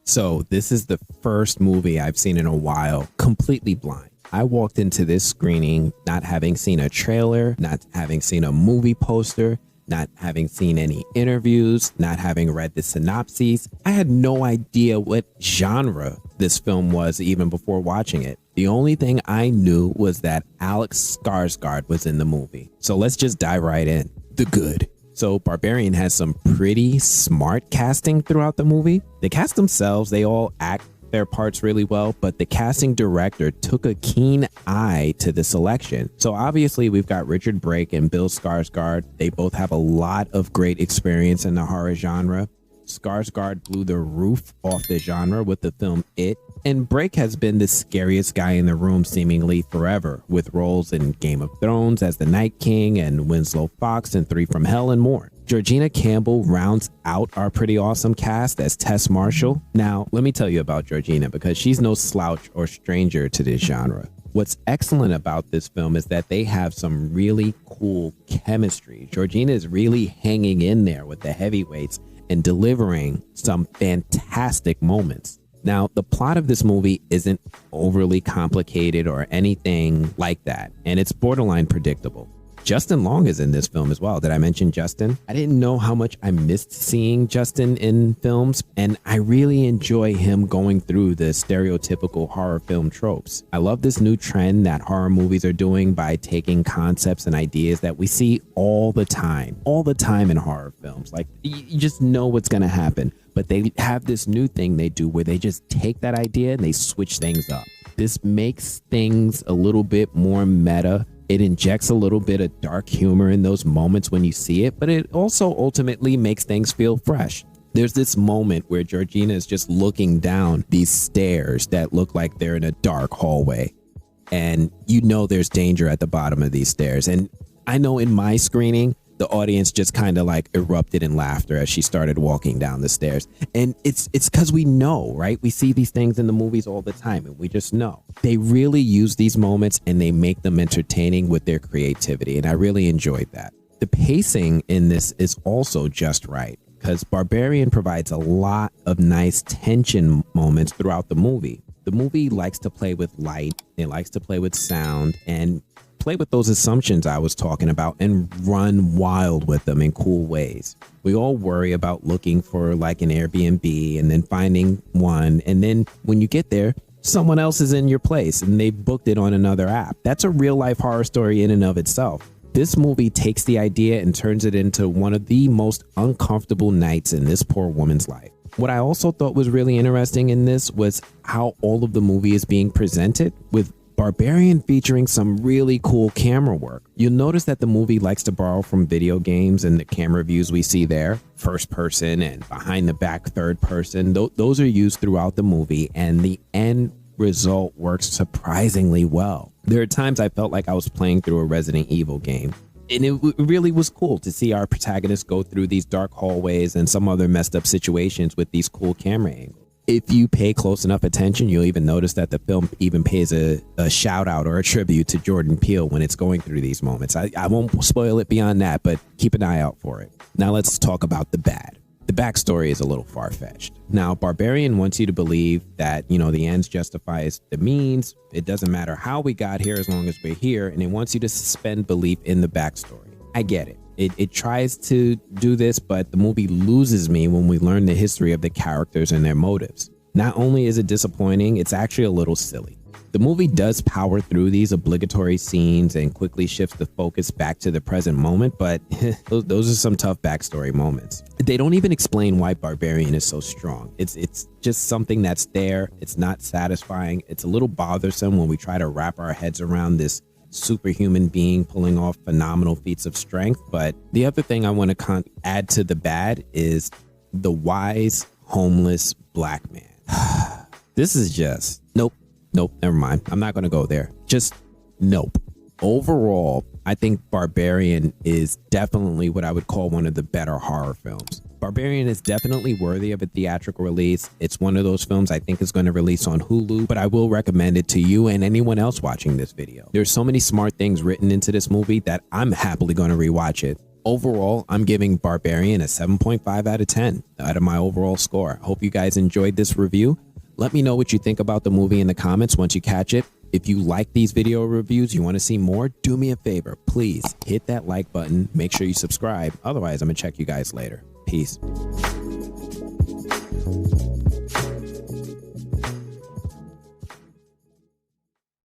So this is the first movie I've seen in a while, completely blind. I walked into this screening not having seen a trailer, not having seen a movie poster, not having seen any interviews, not having read the synopses. I had no idea what genre this film was even before watching it. The only thing I knew was that Alex Skarsgard was in the movie. So let's just dive right in. The good. So Barbarian has some pretty smart casting throughout the movie. The cast themselves, they all act their parts really well, but the casting director took a keen eye to the selection. So obviously we've got Richard Brake and Bill Skarsgård. They both have a lot of great experience in the horror genre. Skarsgård blew the roof off the genre with the film It, and Brake has been the scariest guy in the room seemingly forever, with roles in Game of Thrones as the Night King and Winslow Fox in From Hell and more. Georgina Campbell rounds out our pretty awesome cast as Tess Marshall. Now, let me tell you about Georgina because she's no slouch or stranger to this genre. What's excellent about this film is that they have some really cool chemistry. Georgina is really hanging in there with the heavyweights and delivering some fantastic moments. Now, the plot of this movie isn't overly complicated or anything like that, and it's borderline predictable. Justin Long is in this film as well. Did I mention Justin? I didn't know how much I missed seeing Justin in films, and I really enjoy him going through the stereotypical horror film tropes. I love this new trend that horror movies are doing by taking concepts and ideas that we see all the time in horror films. Like, you just know what's going to happen, but they have this new thing they do where they just take that idea and they switch things up. This makes things a little bit more meta. It injects a little bit of dark humor in those moments when you see it, but it also ultimately makes things feel fresh. There's this moment where Georgina is just looking down these stairs that look like they're in a dark hallway, and you know there's danger at the bottom of these stairs. And I know in my screening, the audience just kind of like erupted in laughter as she started walking down the stairs. And it's because we know, right? We see these things in the movies all the time and we just know. They really use these moments and they make them entertaining with their creativity. And I really enjoyed that. The pacing in this is also just right because Barbarian provides a lot of nice tension moments throughout the movie. The movie likes to play with light. It likes to play with sound and play with those assumptions I was talking about and run wild with them in cool ways. We all worry about looking for like an AirBNB and then finding one. And then when you get there, someone else is in your place and they booked it on another app. That's a real life horror story in and of itself. This movie takes the idea and turns it into one of the most uncomfortable nights in this poor woman's life. What I also thought was really interesting in this was how all of the movie is being presented, with Barbarian featuring some really cool camera work. You'll notice that the movie likes to borrow from video games and the camera views we see there, first person and behind the back third person. Those are used throughout the movie and the end result works surprisingly well. There are times I felt like I was playing through a Resident Evil game. And it really was cool to see our protagonist go through these dark hallways and some other messed up situations with these cool camera angles. If you pay close enough attention, you'll even notice that the film even pays a shout out or a tribute to Jordan Peele when it's going through these moments. I won't spoil it beyond that, but keep an eye out for it. Now let's talk about the bad. The backstory is a little far-fetched. Now, Barbarian wants you to believe that, the ends justifies the means. It doesn't matter how we got here as long as we're here, and it wants you to suspend belief in the backstory. I get it. It tries to do this, but the movie loses me when we learn the history of the characters and their motives. Not only is it disappointing, it's actually a little silly. The movie does power through these obligatory scenes and quickly shifts the focus back to the present moment, but those are some tough backstory moments. They don't even explain why Barbarian is so strong. It's just something that's there. It's not satisfying. It's a little bothersome when we try to wrap our heads around this superhuman being pulling off phenomenal feats of strength. But the other thing I want to add to the bad is the wise, homeless black man. This is just nope, never mind. I'm not going to go there. Just nope. Overall, I think Barbarian is definitely what I would call one of the better horror films. Barbarian is definitely worthy of a theatrical release. It's one of those films I think is going to release on Hulu, but I will recommend it to you and anyone else watching this video. There's so many smart things written into this movie that I'm happily going to rewatch it. Overall, I'm giving Barbarian a 7.5 out of 10 out of my overall score. I hope you guys enjoyed this review. Let me know what you think about the movie in the comments once you catch it. If you like these video reviews, you want to see more, do me a favor. Please hit that like button. Make sure you subscribe. Otherwise, I'm going to check you guys later. Peace.